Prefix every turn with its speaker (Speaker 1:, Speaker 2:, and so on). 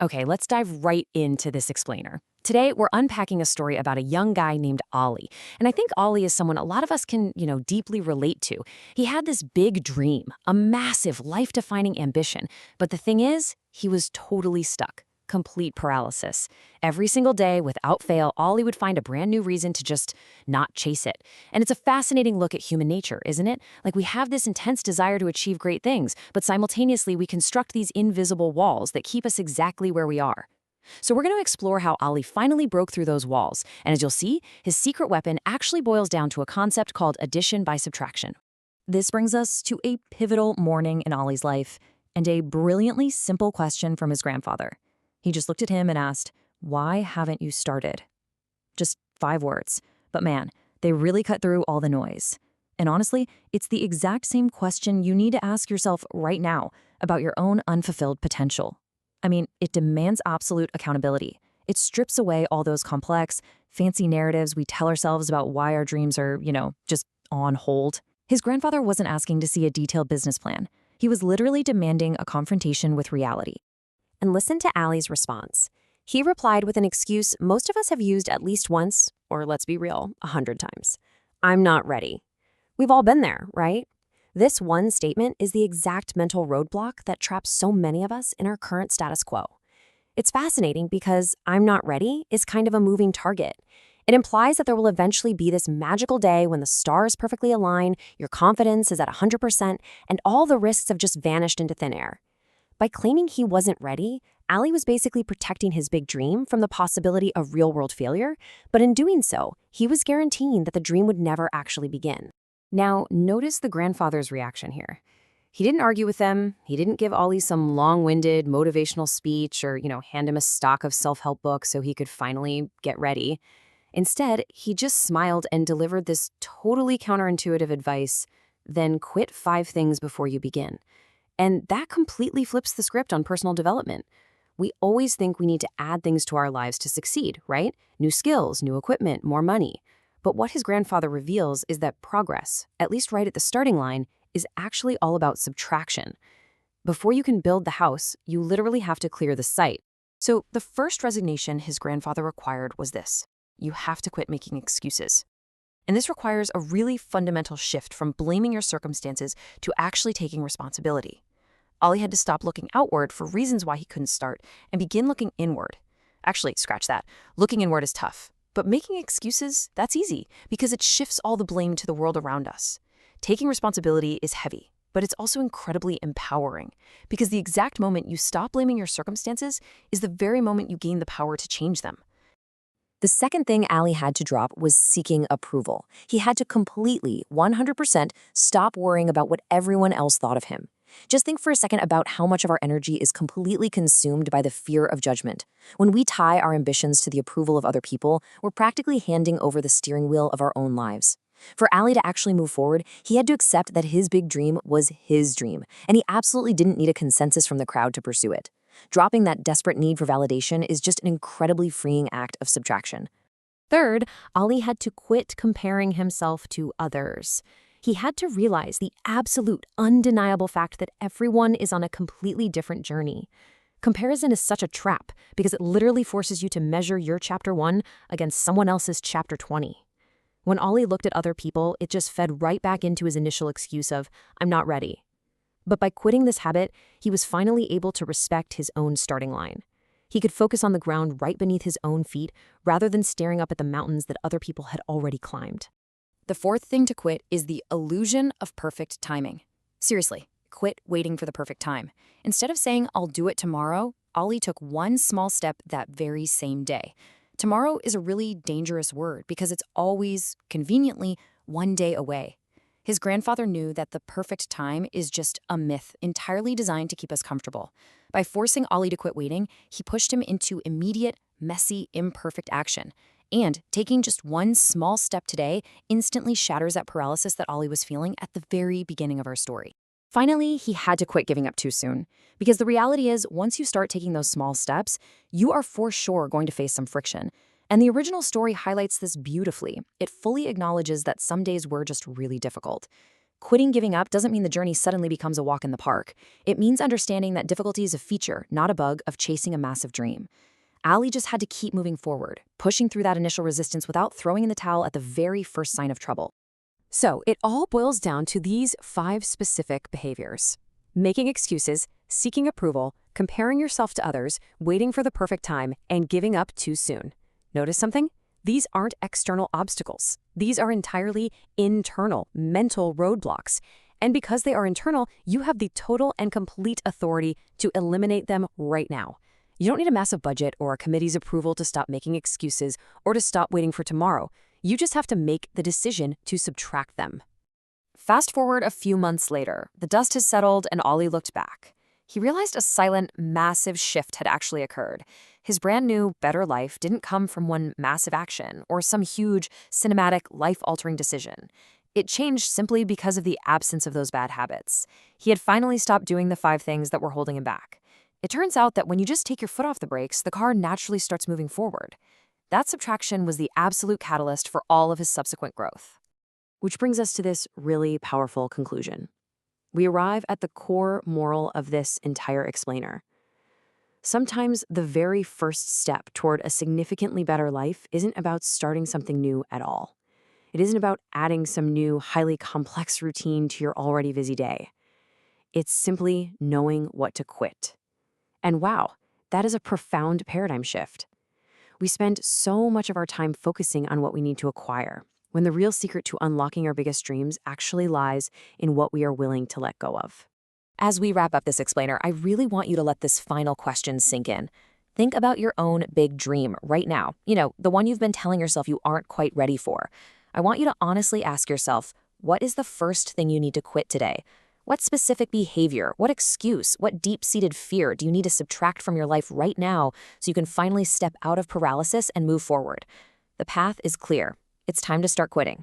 Speaker 1: Okay, let's dive right into this explainer. Today, we're unpacking a story about a young guy named Ollie. And I think Ollie is someone a lot of us can, deeply relate to. He had this big dream, a massive, life-defining ambition. But the thing is, he was totally stuck. Complete paralysis. Every single day, without fail, Ollie would find a brand new reason to just not chase it. And it's a fascinating look at human nature, isn't it? Like we have this intense desire to achieve great things, but simultaneously we construct these invisible walls that keep us exactly where we are. So we're going to explore how Ollie finally broke through those walls. And as you'll see, his secret weapon actually boils down to a concept called addition by subtraction. This brings us to a pivotal morning in Ollie's life and a brilliantly simple question from his grandfather. He just looked at him and asked, "Why haven't you started?" Just 5 words. But man, they really cut through all the noise. And honestly, it's the exact same question you need to ask yourself right now about your own unfulfilled potential. I mean, it demands absolute accountability. It strips away all those complex, fancy narratives we tell ourselves about why our dreams are, just on hold. His grandfather wasn't asking to see a detailed business plan. He was literally demanding a confrontation with reality.
Speaker 2: And listen to Allie's response. He replied with an excuse most of us have used at least once, or let's be real, 100 times. "I'm not ready." We've all been there, right? This one statement is the exact mental roadblock that traps so many of us in our current status quo. It's fascinating because "I'm not ready" is kind of a moving target. It implies that there will eventually be this magical day when the stars perfectly align, your confidence is at 100%, and all the risks have just vanished into thin air. By claiming he wasn't ready, Allie was basically protecting his big dream from the possibility of real-world failure, but in doing so, he was guaranteeing that the dream would never actually begin. Now, notice the grandfather's reaction here. He didn't argue with them. He didn't give Ollie some long-winded motivational speech or, hand him a stock of self-help books so he could finally get ready. Instead, he just smiled and delivered this totally counterintuitive advice: then quit 5 things before you begin. And that completely flips the script on personal development. We always think we need to add things to our lives to succeed, right? New skills, new equipment, more money. But what his grandfather reveals is that progress, at least right at the starting line, is actually all about subtraction. Before you can build the house, you literally have to clear the site. So the first resignation his grandfather required was this: you have to quit making excuses. And this requires a really fundamental shift from blaming your circumstances to actually taking responsibility. Ollie had to stop looking outward for reasons why he couldn't start and begin looking inward. Actually, scratch that. Looking inward is tough. But making excuses, that's easy because it shifts all the blame to the world around us. Taking responsibility is heavy, but it's also incredibly empowering because the exact moment you stop blaming your circumstances is the very moment you gain the power to change them. The second thing Allie had to drop was seeking approval. He had to completely, 100%, stop worrying about what everyone else thought of him. Just think for a second about how much of our energy is completely consumed by the fear of judgment. When we tie our ambitions to the approval of other people, we're practically handing over the steering wheel of our own lives. For Allie to actually move forward, he had to accept that his big dream was his dream, and he absolutely didn't need a consensus from the crowd to pursue it. Dropping that desperate need for validation is just an incredibly freeing act of subtraction. Third, Ollie had to quit comparing himself to others. He had to realize the absolute, undeniable fact that everyone is on a completely different journey. Comparison is such a trap because it literally forces you to measure your chapter 1 against someone else's chapter 20. When Ollie looked at other people, it just fed right back into his initial excuse of, "I'm not ready." But by quitting this habit, he was finally able to respect his own starting line. He could focus on the ground right beneath his own feet rather than staring up at the mountains that other people had already climbed. The fourth thing to quit is the illusion of perfect timing. Seriously, quit waiting for the perfect time. Instead of saying, "I'll do it tomorrow," Ollie took one small step that very same day. Tomorrow is a really dangerous word because it's always, conveniently, one day away. His grandfather knew that the perfect time is just a myth entirely designed to keep us comfortable. By forcing Ollie to quit waiting, he pushed him into immediate, messy, imperfect action. And taking just one small step today instantly shatters that paralysis that Ollie was feeling at the very beginning of our story. Finally, he had to quit giving up too soon. Because the reality is, once you start taking those small steps, you are for sure going to face some friction. And the original story highlights this beautifully. It fully acknowledges that some days were just really difficult.
Speaker 1: Quitting giving up doesn't mean the journey suddenly becomes a walk in the park. It means understanding that difficulty is a feature, not a bug, of chasing a massive dream. Allie just had to keep moving forward, pushing through that initial resistance without throwing in the towel at the very first sign of trouble.
Speaker 2: So it all boils down to these 5 specific behaviors: making excuses, seeking approval, comparing yourself to others, waiting for the perfect time, and giving up too soon. Notice something? These aren't external obstacles. These are entirely internal, mental roadblocks. And because they are internal, you have the total and complete authority to eliminate them right now. You don't need a massive budget or a committee's approval to stop making excuses or to stop waiting for tomorrow. You just have to make the decision to subtract them.
Speaker 1: Fast forward a few months later, the dust has settled and Ollie looked back. He realized a silent, massive shift had actually occurred. His brand new, better life didn't come from one massive action or some huge, cinematic, life-altering decision. It changed simply because of the absence of those bad habits. He had finally stopped doing the 5 things that were holding him back. It turns out that when you just take your foot off the brakes, the car naturally starts moving forward. That subtraction was the absolute catalyst for all of his subsequent growth.
Speaker 2: Which brings us to this really powerful conclusion. We arrive at the core moral of this entire explainer. Sometimes the very first step toward a significantly better life isn't about starting something new at all. It isn't about adding some new, highly complex routine to your already busy day. It's simply knowing what to quit. And wow, that is a profound paradigm shift. We spend so much of our time focusing on what we need to acquire, when the real secret to unlocking our biggest dreams actually lies in what we are willing to let go of.
Speaker 1: As we wrap up this explainer, I really want you to let this final question sink in. Think about your own big dream right now. The one you've been telling yourself you aren't quite ready for. I want you to honestly ask yourself, what is the first thing you need to quit today? What specific behavior, what excuse, what deep-seated fear do you need to subtract from your life right now so you can finally step out of paralysis and move forward? The path is clear. It's time to start quitting.